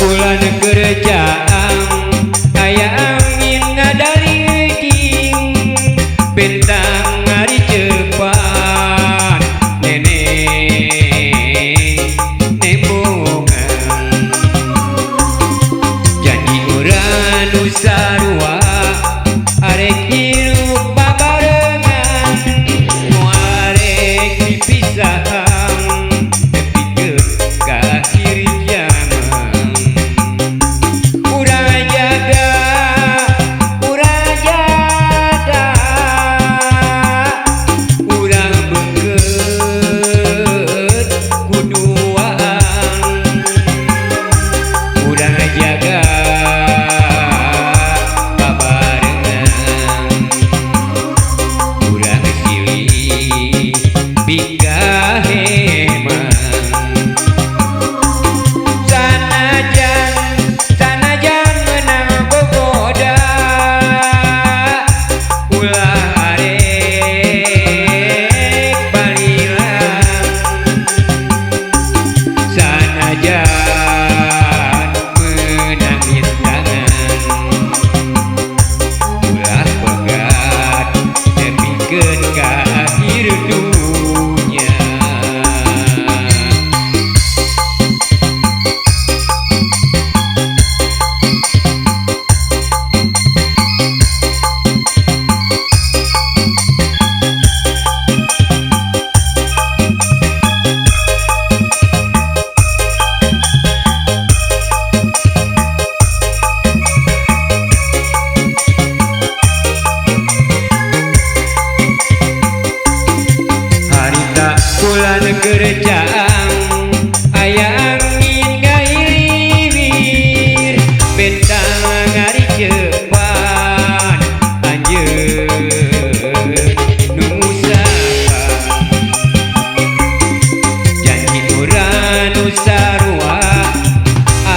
bulan kerjaan aya angin ngadari king bentang hari cepat nenek nembongan janji urang nu sarua arek hirup babarengan moarek dipisahan tapi ke akhir zaman urang jaga urang beukeut kuduaan urang jaga bulan kerjaan aya angin ngahiriwir bentang ngari cepat anjeun nu usaha janji urang nu sarua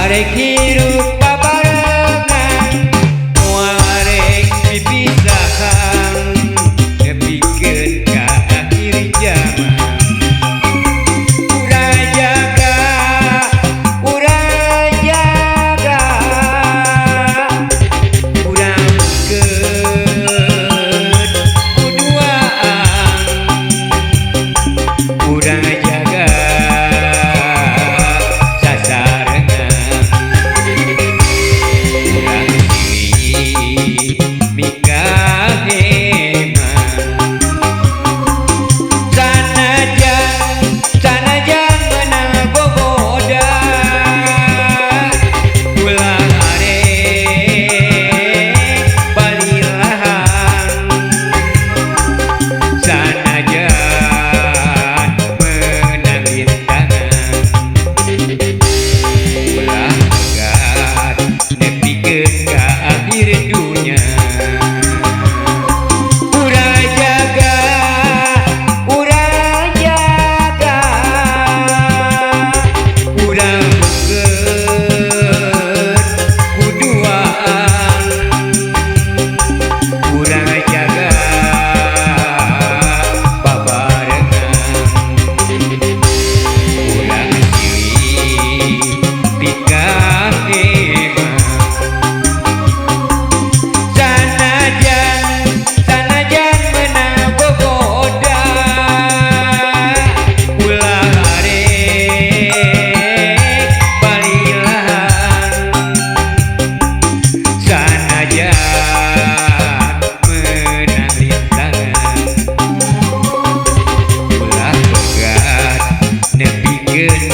arek hirup babarengan moal arek dipisahan nepikeun ka akhir zaman good.